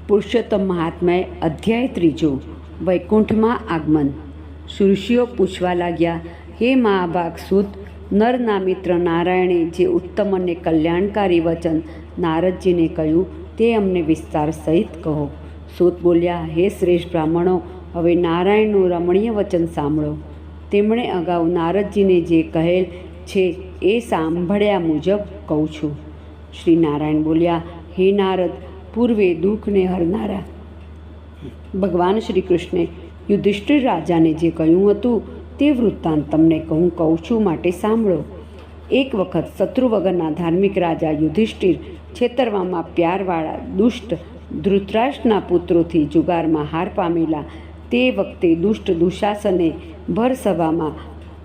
પુરુષોત્તમ મહાત્માએ અધ્યાય 3 વૈકુંઠમાં આગમન. ઋષિઓ પૂછવા લાગ્યા, હે મહાભાગ સૂત, નરના મિત્ર નારાયણે જે ઉત્તમ અને કલ્યાણકારી વચન નારદજીને કહ્યું તે અમને વિસ્તાર સહિત કહો. સૂત બોલ્યા, હે શ્રેષ્ઠ બ્રાહ્મણો, હવે નારાયણનું રમણીય વચન સાંભળો. તેમણે અગાઉ નારદજીને જે કહેલ છે એ સાંભળ્યા મુજબ કહું છું. શ્રી નારાયણ બોલ્યા, હે નારદ, પૂર્વે દુઃખને હરનારા ભગવાન શ્રી કૃષ્ણે યુધિષ્ઠિર રાજાને જે કહ્યું હતું તે વૃત્તાંત તમને કહું છું, માટે સાંભળો. એક વખત શત્રુ વગરના ધાર્મિક રાજા યુધિષ્ઠિર છેતરવામાં પ્યારવાળા દુષ્ટ ધૃતરાષ્ટ્રના પુત્રોથી જુગારમાં હાર પામેલા. તે વખતે દુષ્ટ દુશાસને ભરસભામાં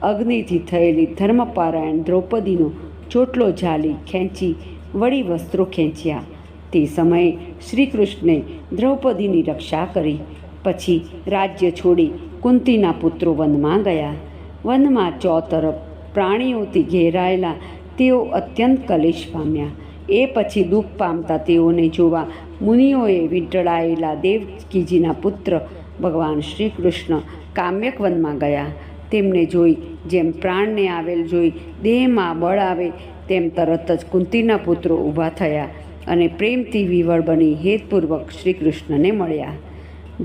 અગ્નિથી થયેલી ધર્મપારાયણ દ્રૌપદીનો ચોટલો ઝાલી ખેંચી વળી વસ્ત્રો ખેંચ્યા. તે સમયે શ્રીકૃષ્ણે દ્રૌપદીની રક્ષા કરી. પછી રાજ્ય છોડી કુંતીના પુત્રો વનમાં ગયા. વનમાં ચોતરફ પ્રાણીઓથી ઘેરાયેલા તેઓ અત્યંત કલેશ પામ્યા. એ પછી દુઃખ પામતા તેઓને જોવા મુનિઓએ વીંટળાયેલા દેવકીજીના પુત્ર ભગવાન શ્રી કૃષ્ણ કામ્યક વનમાં ગયા. તેમને જોઈ જેમ પ્રાણને આવેલ જોઈ દેહમાં બળ આવે તેમ તરત જ કુંતીના પુત્રો ઊભા થયા અને પ્રેમથી વિવળ બની હેતપૂર્વક શ્રી કૃષ્ણને મળ્યા.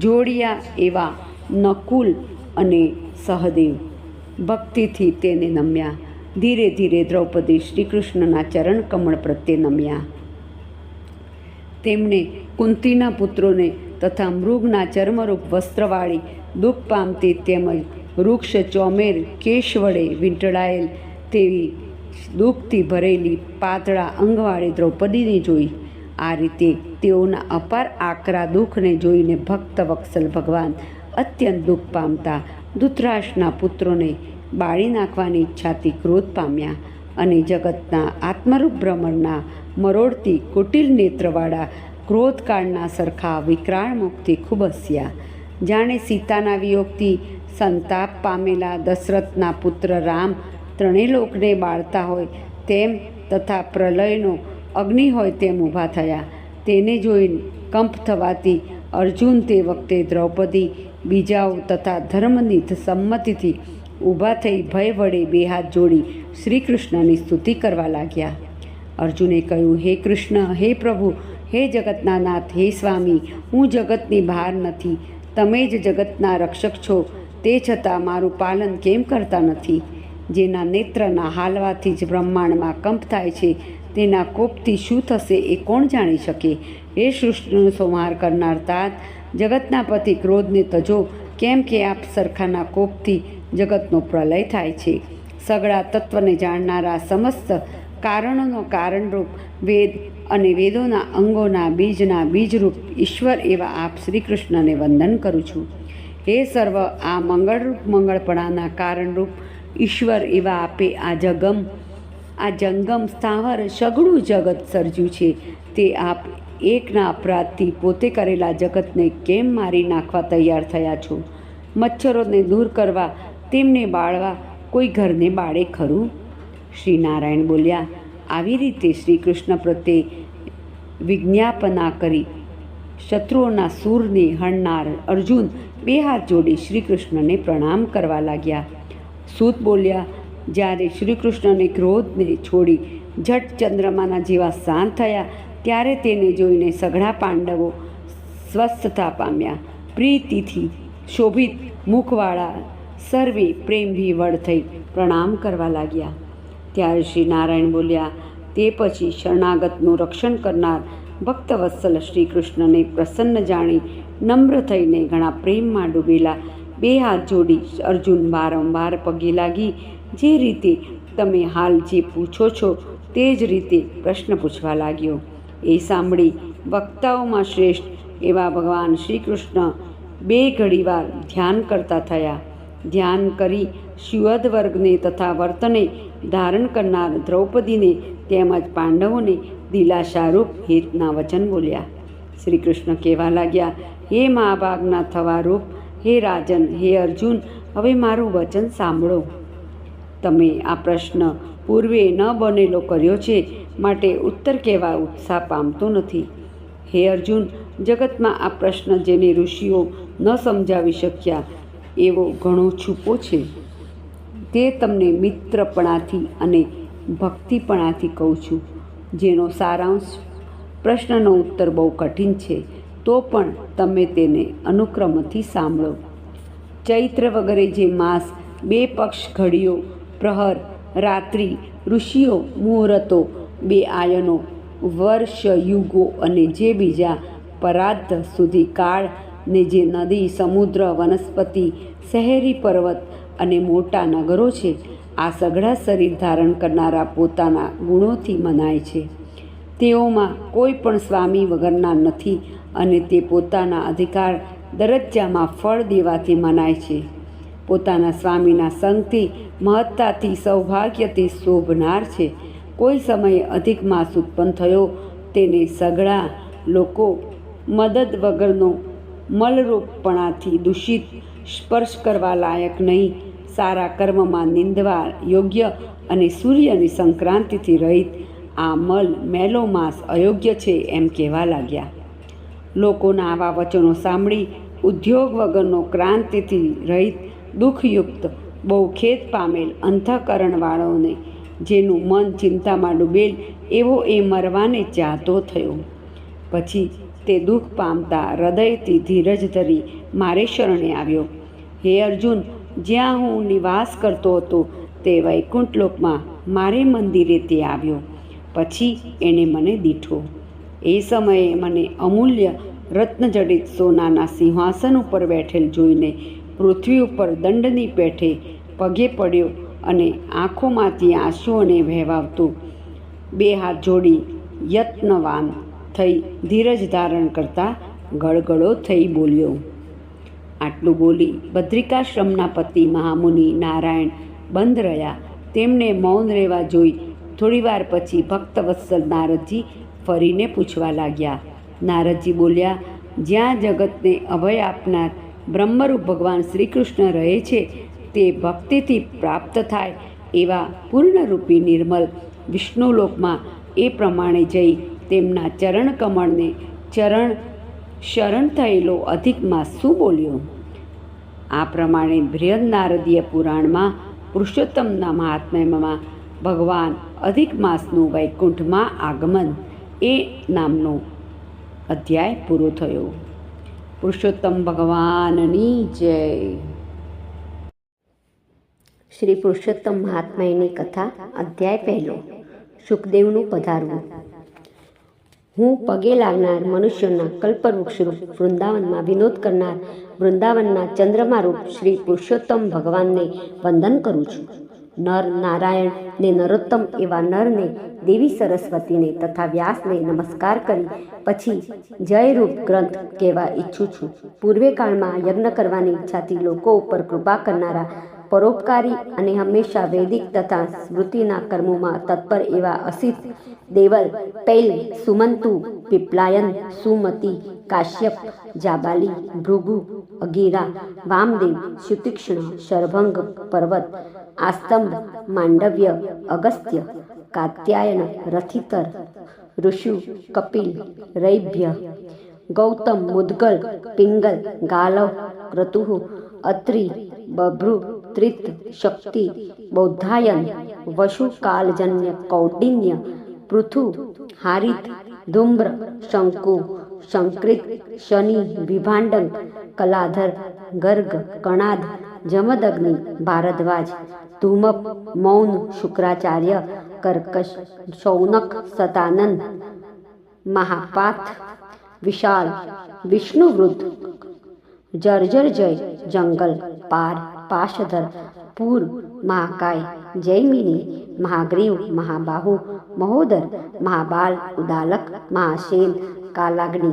જોડિયા એવા નકુલ અને સહદેવ ભક્તિથી તેને નમ્યા. ધીરે ધીરે દ્રૌપદી શ્રી કૃષ્ણના ચરણ કમળ પ્રત્યે નમ્યા. તેમણે કુંતીના પુત્રોને તથા મૃગના ચર્મરૂપ વસ્ત્રવાળી દુઃખ પામતી તેમજ વૃક્ષ ચોમેર કેશ વડે વીંટળાયેલ તેવી દુઃખથી ભરેલી પાતળા અંગવાળી દ્રૌપદીને જોઈ. આ રીતે તેઓના અપાર આકરા દુઃખને જોઈને ભક્ત વત્સલ ભગવાન અત્યંત દુઃખ પામતા ધૃતરાષ્ટ્રના પુત્રોને બાળી નાખવાની ઈચ્છાથી ક્રોધ પામ્યા અને જગતના આત્મરૂપ ભ્રમણના મરોડથી કુટિલ નેત્રવાળા ક્રોધકાળના સરખા વિકરાળ મુખથી ખૂબ હસ્યા. જાણે સીતાના વિયોગથી સંતાપ પામેલા દશરથના પુત્ર રામ ત્રણેય લોકને બાળતા હોય તેમ તથા પ્રલયનો અગ્નિ હોય તેમ ઊભા થયા. તેને જોઈ કંપ થવાથી અર્જુન તે વખતે દ્રૌપદી બીજાઓ તથા ધર્મની સંમતિથી ઊભા થઈ ભય વડે બે હાથ જોડી શ્રી કૃષ્ણની સ્તુતિ કરવા લાગ્યા. અર્જુને કહ્યું, હે કૃષ્ણ, હે પ્રભુ, હે જગતના નાથ, હે સ્વામી, હું જગતની બહાર નથી. તમે જ જગતના રક્ષક છો, તે છતાં મારું પાલન કેમ કરતા નથી? જેના નેત્રના હાલવાથી જ બ્રહ્માંડમાં કંપ થાય છે તેના કોપથી શું થશે એ કોણ જાણી શકે? હે સૃષ્ટિનો સંહાર કરનાર તાત, જગતના પતિ ક્રોધને તજો, કેમ કે આપ સરખાના કોપથી જગતનો પ્રલય થાય છે. સગળા તત્વને જાણનારા સમસ્ત કારણોનો કારણરૂપ વેદ અને વેદોના અંગોના બીજના બીજરૂપ ઈશ્વર એવા આપ શ્રી કૃષ્ણને વંદન કરું છું. હે સર્વ આ મંગળરૂપ મંગળપણાના કારણરૂપ ઈશ્વર એવા આપે આ જંગમ સ્થાવર સઘળું જગત સર્જ્યું છે. તે આપ એકના અપરાધથી પોતે કરેલા જગતને કેમ મારી નાખવા તૈયાર થયા છો? મચ્છરોને દૂર કરવા, તેમને બાળવા કોઈ ઘરને બાળે ખરું? શ્રી નારાયણ બોલ્યા, આવી રીતે શ્રી કૃષ્ણ પ્રત્યે વિજ્ઞાપના કરી શત્રુઓના સૂરને હણનાર અર્જુન બે હાથ જોડી શ્રી કૃષ્ણને પ્રણામ કરવા લાગ્યા. સૂત બોલ્યા, જ્યારે શ્રી કૃષ્ણને ક્રોધને છોડી ઝટ ચંદ્રમાના જેવા શાંત થયા ત્યારે તેને જોઈને સઘળા પાંડવો સ્વસ્થતા પામ્યા. પ્રીતિથી શોભિત મુખવાળા સર્વે પ્રેમ વિવળ થઈ પ્રણામ કરવા લાગ્યા. ત્યારે શ્રી નારાયણ બોલ્યા, તે પછી શરણાગતનું રક્ષણ કરનાર ભક્તવત્સલ શ્રી કૃષ્ણને પ્રસન્ન જાણી નમ્ર થઈને ઘણા પ્રેમમાં ડૂબેલા બે હાથ જોડી અર્જુન વારંવાર પગે લાગી જે રીતે તમે હાલ જે પૂછો છો તે જ રીતે પ્રશ્ન પૂછવા લાગ્યો. એ સાંભળી વક્તાઓમાં શ્રેષ્ઠ એવા ભગવાન શ્રી કૃષ્ણ બે ઘડીવાર ધ્યાન કરતા થયા. ધ્યાન કરી સુયદ વર્ગને તથા વર્તને ધારણ કરનાર દ્રૌપદીને તેમજ પાંડવોને દિલાશારૂપ હિતના વચન બોલ્યા. શ્રી કૃષ્ણ કહેવા લાગ્યા, હે મહાભાગના થવા રૂપ, હે રાજન, હે અર્જુન, હવે મારું વચન સાંભળો. તમે આ પ્રશ્ન પૂર્વે ન બનેલો કર્યો છે માટે ઉત્તર કહેવા ઉત્સાહ પામતો નથી. હે અર્જુન, જગતમાં આ પ્રશ્ન જેને ઋષિઓ ન સમજાવી શક્યા એવો ઘણો છૂપો છે. તે તમને મિત્રપણાથી અને ભક્તિપણાથી કહું છું, જેનો સારાંશ પ્રશ્નનો ઉત્તર બહુ કઠિન છે, તો પણ તમે તેને અનુક્રમથી સાંભળો. ચૈત્ર વગેરે જે માસ, 2 પક્ષ, ઘડીઓ, પ્રહર, રાત્રિ, ઋષિઓ, મુહૂર્તો, 2 આયનો, વર્ષ, યુગો અને જે બીજા પરાર્ધ સુધી કાળ ને જે નદી, સમુદ્ર, વનસ્પતિ, શહેરી, પર્વત અને મોટા નગરો છે, આ સઘળા શરીર ધારણ કરનારા પોતાના ગુણોથી મનાય છે. તેઓમાં કોઈ પણ સ્વામી વગરના નથી અને તે પોતાના અધિકાર દરજ્જામાં ફળ દેવાથી મનાય છે. પોતાના સ્વામીના સંગથી, મહત્તાથી, સૌભાગ્યથી શોભનાર છે. કોઈ સમયે અધિક માસ ઉત્પન્ન થયો, તેને સઘળા લોકો મદદ વગરનો મલરૂપપણાથી દૂષિત, સ્પર્શ કરવા લાયક નહીં, સારા કર્મમાં નિંદવા યોગ્ય અને સૂર્યની સંક્રાંતિથી રહિત આ મેલો માસ અયોગ્ય છે એમ કહેવા લાગ્યા. લોકોના આવા વચનો સાંભળી ઉદ્યોગ વગરનો, ક્રાંતિથી રહિત, દુઃખયુક્ત, બહુ ખેદ પામેલ અંતઃકરણવાળોને, જેનું મન ચિંતામાં ડૂબેલ, એવો એ મરવાને ચાહતો થયો. પછી તે દુઃખ પામતા હૃદયથી ધીરજ ધરી મારે શરણે આવ્યો. હે અર્જુન, જ્યાં હું નિવાસ કરતો હતો તે વૈકુંઠ લોકમાં મારે મંદિરે તે આવ્યો. પછી એણે મને દીઠો. એ સમયે મને અમૂલ્ય રત્નજડિત સોનાના સિંહાસન ઉપર બેઠેલ જોઈને પૃથ્વી ઉપર દંડની પેઠે પગે પડ્યો અને આંખોમાંથી આંસુઓને વહેવાવતો 2 હાથ જોડી યત્નવાન થઈ ધીરજ ધારણ કરતા ગળગળો થઈ બોલ્યો. આટલું બોલી બદ્રિકાશ્રમના પતિ મહામુનિ નારાયણ બંધ રહ્યા. તેમને મૌન રહેવા જોઈ થોડીવાર પછી ભક્તવત્સલ નારદજી ફરીને પૂછવા લાગ્યા. નારદજી બોલ્યા, જ્યાં જગતને અભય આપનાર બ્રહ્મરૂપ ભગવાન શ્રી કૃષ્ણ રહે છે, તે ભક્તિથી પ્રાપ્ત થાય એવા પૂર્ણરૂપી નિર્મલ વિષ્ણુલોકમાં એ પ્રમાણે જઈ તેમના ચરણકમળને શરણ થયેલો અધિક માસ શું બોલ્યો? આ પ્રમાણે બૃહદ નારદીય પુરાણમાં પુરુષોત્તમના મહાત્મ્યમાં ભગવાન અધિક માસનું વૈકુંઠમાં આગમન એ નામનો અધ્યાય પૂરો થયો. પુરુષોત્તમ ભગવાનની જય. શ્રી પુરુષોત્તમ મહાત્મ્યની કથા. અધ્યાય 1. સુખદેવનું પધારવું. હું પગે લાગનાર મનુષ્યોના કલ્પવૃક્ષરૂપ વૃંદાવનમાં વિનોદ કરનાર વૃંદાવનના ચંદ્રમારૂપ શ્રી પુરુષોત્તમ ભગવાનને વંદન કરું છું. નર નારાયણ ને નરોત્તમ એવા નરને, દેવી સરસ્વતીને તથા વ્યાસને નમસ્કાર કરી પછી જયરૂપ ગ્રંથ કહેવા ઈચ્છું છું. પૂર્વે કાળમાં યજ્ઞ કરવાની ઈચ્છાથી લોકો ઉપર કૃપા કરનારા, પરોપકારી અને હંમેશા વૈદિક તથા સ્મૃતિના કર્મોમાં તત્પર એવા અસિત, દેવલ, પૈલ, સુમંતુ, પીપલાયન, સુમતિ, કાશ્યપ, જાબાલી, ભૃગુ, અગીરા, વામદેવ, સુતીક્ષ્ણ, શરભંગ, પર્વત, આસ્તંભ, માંડવ્ય, અગસ્ત્ય, કાત્યાયન, રથિતર, ઋષુ, કપિલ, રૈભ્ય, ગૌતમ, મુદ્ગલ, પિંગલ, ગાલવ, ક્રતુઃ, અત્રિ, બભ્રુ, ત્રિત, શક્તિ, બૌદ્ધાયન, વશુ, કાલજન્ય, કૌંડિન્ય, પૃથુ, હારિત, ધુમ્ર, શંકુ, શંકૃત, શનિ, વિભાંડક, કલાધર, ગર્ગ, કણાદ, જમદગ્નિ, ભારદ્વાજ, ધૂમપ, મૌન, શુક્રાચાર્ય, કર્કશ, શૌનક, સતાનંદ, મહાપાથ, વિશાળ, વિષ્ણુવૃદ્ધ, જર્જર જય, જંગલ, પાર, પાશધર, પૂર, મહાકાય, જૈમિની, મહાગ્રીવ, મહાબાહુ, મહોદર, મહાબાલ, ઉદાલક, મહાશેન, કાલાગ્નિ,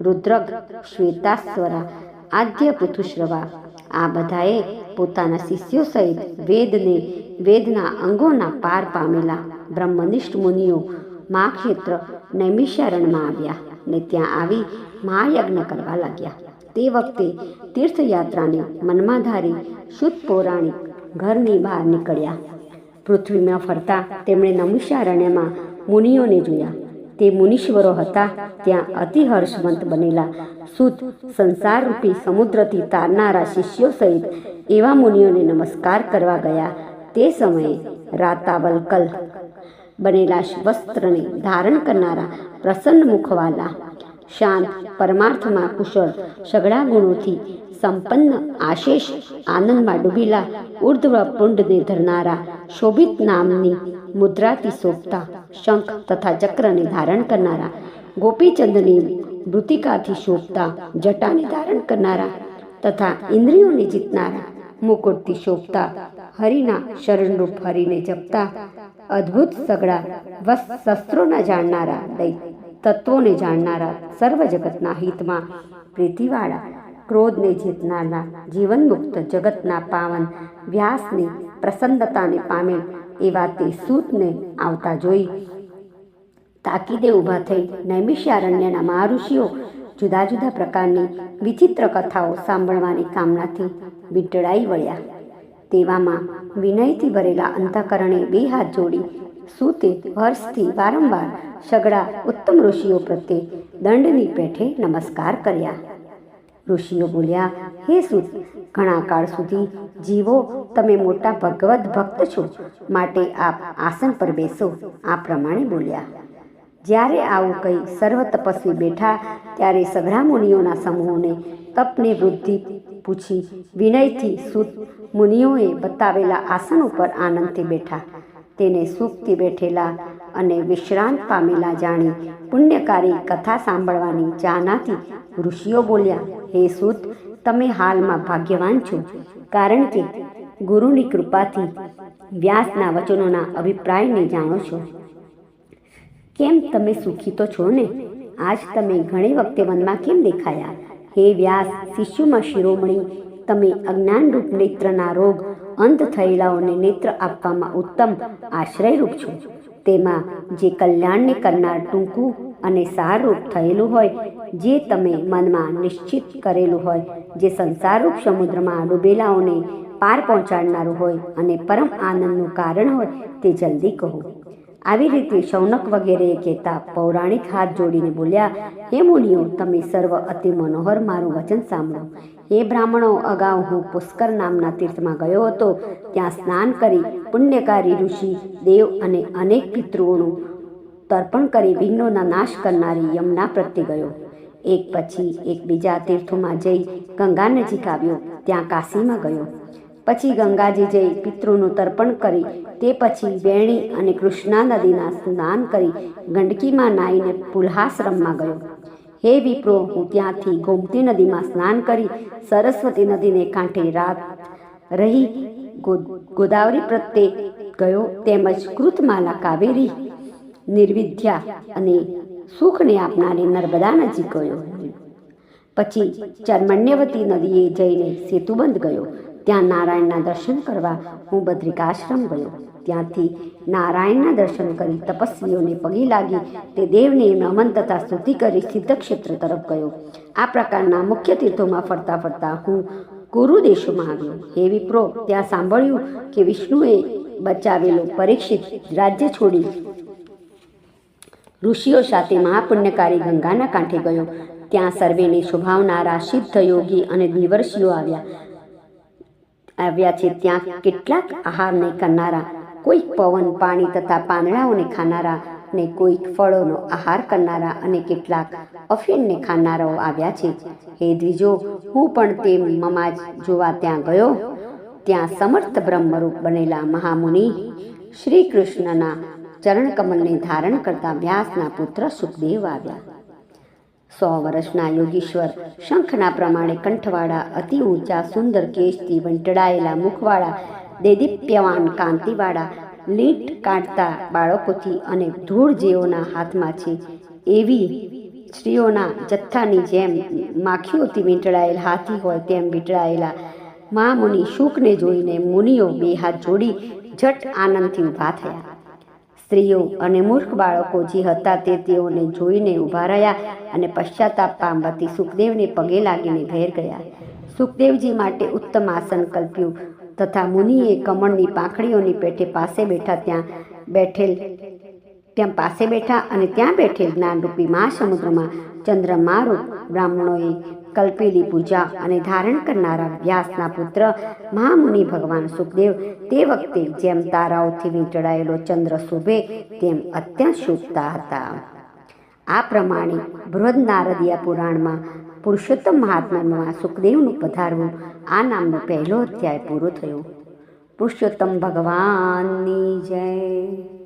રુદ્રગ, શ્વેતાસ્વરા, આદ્ય પૃથુશ્રવા. આ બધાએ પોતાના શિષ્યો સહિત વેદના અંગોના પાર પામેલા બ્રહ્મનિષ્ઠ મુનિઓ મહાક્ષેત્ર નૈમિષારણ્યમાં આવ્યા ને ત્યાં આવી મહાયજ્ઞ કરવા લાગ્યા. તે વખતે તીર્થયાત્રાને મનમાં ધારી શુદ્ધ પૌરાણિક ઘરની બહાર નીકળ્યા. પૃથ્વીમાં ફરતા તેમણે નૈમિષારણ્યમાં મુનિઓને જોયા. તે મુનીશ્વરો હતા ત્યાં અતિ હર્ષવંત બનેલા સૂત સંસારરૂપી સમુદ્રથી તારનારા શિષ્યો સહિત એવા મુનિઓને નમસ્કાર કરવા ગયા. તે સમયે રાતાવલકલ બનેલા વસ્ત્રને ધારણ કરનારા પ્રસન્ન મુખવાલા, શાંત, પરમાર્થમાં કુશળ, સઘળા ગુણોથી સંપન્ન, આશેષ આનંદમાં ડૂબેલા, ઉર્ધ્વ પુંડને ધરનારા, શોભિત નામની મુદ્રાથી શોભતા, શંખ તથા ચક્રને ધારણ કરનારા, ગોપીચંદની મૃતિકાથી શોભતા, જટાને ધારણ કરનારા તથા ઇન્દ્રિયોને જીતનારા, મુકુટથી શોભતા, હરિના શરણરૂપ હરિને જપતા, અદ્ભુત સઘળા શસ્ત્રોના જાણનારા, તત્વોને જાણનારા, સર્વ જગતના હિતમાં પ્રીતિવાળા, ક્રોધને જીતનારા, જીવનમુક્ત, જગતના પાવન વ્યાસની પ્રસન્નતાને પામેલ એવા તે સૂતને આવતા જોઈ તાકીદે ઊભા થઈ નૈમિષારણ્યના મહાઋષિઓ જુદા જુદા પ્રકારની વિચિત્ર કથાઓ સાંભળવાની કામનાથી વીંટળાઈ વળ્યા. તેવામાં વિનયથી ભરેલા અંતઃકરણે બે હાથ જોડી સૂતે હર્ષથી વારંવાર સઘળા ઉત્તમ ઋષિઓ પ્રત્યે દંડની પેઠે નમસ્કાર કર્યા. ઋષિઓ બોલ્યા, હે સૂત, ઘણા કાળ સુધી જીવો તમે મોટા ભગવદ ભક્ત છો, માટે આપ આસન પર બેસો. આ પ્રમાણે બોલ્યા. જ્યારે આવું કહી સર્વ તપસ્વી બેઠા ત્યારે સઘળા મુનિઓના સમૂહોને તપની વૃદ્ધિ પૂછી વિનયથી સૂત મુનિઓએ બતાવેલા આસન ઉપર આનંદથી બેઠા. તેને સુખથી બેઠેલા અને વિશ્રાંત પામેલા જાણી પુણ્યકારી કથા સાંભળવાની ચાહનાથી ઋષિઓ બોલ્યા, હે સૂત, તમે હાલમાં ભાગ્યવાન છો, કારણ કે ગુરુની કૃપાથી વ્યાસના વચનોના અભિપ્રાયને જાણો છો. કેમ, તમે સુખી તો છો ને? આજ તમે ઘણી વખતે વનમાં કેમ દેખાયા? હે વ્યાસ, શિષ્યોમાં શિરોમણી, તમે અજ્ઞાનરૂપ નેત્રના રોગ, અંધ થયેલાઓને નેત્ર આપવામાં ઉત્તમ આશ્રયરૂપ છો. તેમાં જે કલ્યાણને કરનાર ટૂંકું અને સારરૂપ થયેલું હોય, જે તમે મનમાં નિશ્ચિત કરેલું હોય, જે સંસારરૂપ સમુદ્રમાં ડૂબેલાઓને પાર પહોંચાડનારું હોય અને પરમ આનંદનું કારણ હોય, તે જલ્દી કહો. આવી રીતે શૌનક વગેરે કહેતા પૌરાણિક હાથ જોડીને બોલ્યા, હે મુનિઓ, તમે સર્વ અતિ મનોહર મારું વચન સાંભળો. હે બ્રાહ્મણો, અગાઉ હું પુષ્કર નામના તીર્થમાં ગયો હતો. ત્યાં સ્નાન કરી પુણ્યકારી ઋષિ, દેવ અને અનેક પિતૃઓનું તર્પણ કરી વિઘ્નોના નાશ કરનારી યમુના પ્રત્યે ગયો. એક પછી એક બીજા તીર્થોમાં જઈ ગંગા નજીક આવ્યો. ત્યાં કાશીમાં ગયો. પછી ગંગાજી જઈ પિતૃનું તર્પણ કરી તે પછી વેણી અને કૃષ્ણા નદીના સ્નાન કરી ગંડકીમાં નાહીને પુલ્હાશ્રમમાં ગયો. હે વિપ્રો, હું ત્યાંથી ગોમતી નદીમાં સ્નાન કરી સરસ્વતી નદીને કાંઠે રાત રહી ગોદાવરી પ્રત્યે ગયો. તેમજ કૃતમાલા, કાવેરી, નિર્વિદ્યા અને સુખને આપનારી નર્મદા નજીક ગયો. પછી ચર્મણ્યવતી નદીએ જઈને સેતુબંધ ગયો. ત્યાં નારાયણના દર્શન કરવા હું બદ્રિકાશ્રમ ગયો. ત્યાંથી નારાયણના દર્શન કરી તપસ્વીઓને પગે લાગી તે દેવને નમન તથા સ્તુતિ કરી સિદ્ધક્ષેત્ર તરફ ગયો. આ પ્રકારના મુખ્ય તીર્થોમાં ફરતા ફરતા હું કુરુ દેશોમાં આવ્યો. હે વિપ્રો, ત્યાં સાંભળ્યું કે વિષ્ણુએ બચાવેલો પરીક્ષિત રાજ્ય છોડી ઋષિઓ સાથે મહાપુણ્યકારી ગંગાના કાંઠે ગયો. ત્યાં સર્વેને શોભાવનારા સિદ્ધ યોગી અને દેવર્ષિઓ આવ્યા છે. ત્યાં કેટલાક આહારને કરનારા, કોઈક પવન, પાણી તથા પાંદડાઓને ખાનારા ને કોઈક ફળોનો આહાર કરનારા અને કેટલાક અફીણને ખાનારાઓ આવ્યા છે. હે દ્વિજો, હું પણ તે મમાજ જોવા ત્યાં ગયો. ત્યાં સમર્થ બ્રહ્મરૂપ બનેલા મહામુનિ શ્રી કૃષ્ણના ચરણકમલને ધારણ કરતા વ્યાસના પુત્ર સુખદેવ આવ્યા. 100 વર્ષના યોગીશ્વર, શંખના પ્રમાણે કંઠવાળા, અતિ ઊંચા સુંદર કેશથી વંટળાયેલા મુખવાળા, દેદીપ્યવાન કાંતિવાળા, લીંટ કાઢતા બાળકોથી અને ધૂળ જેઓના હાથમાં છે એવી સ્ત્રીઓના જથ્થાની જેમ માખીઓથી વીંટળાયેલ હાથી હોય તેમ વીંટળાયેલા મહામુનિ શુકને જોઈને મુનિઓ બે હાથ જોડી ઝટ આનંદથી ઊભા થયા. સ્ત્રીઓ અને મૂર્ખ બાળકો જે હતા તે તેઓને જોઈને ઊભા રહ્યા અને પશ્ચાતાપ પામવાથી સુખદેવને પગે લાગીને ઘેર ગયા. સુખદેવજી માટે ઉત્તમ આસન કલ્પ્યું તથા મુનિએ કમળની પાંખડીઓની પેઠે પાસે બેઠા ત્યાં બેઠેલ ત્યાં પાસે બેઠા અને ત્યાં બેઠેલ જ્ઞાનરૂપી મહાસમુદ્રમાં ચંદ્રમારૂપ બ્રાહ્મણોએ કલ્પેલી પૂજા અને ધારણ કરનારા વ્યાસના પુત્ર મહામુનિ ભગવાન સુખદેવ તે વખતે જેમ તારાઓથી વીંટળાયેલો ચંદ્ર શોભે તેમ અત્યંત શોભતા હતા. આ પ્રમાણે બૃહદ નારદીયા પુરાણમાં પુરુષોત્તમ મહાત્મામાં સુખદેવનું પધારવું આ નામનો પહેલો અધ્યાય પૂરો થયો. પુરુષોત્તમ ભગવાનની જય.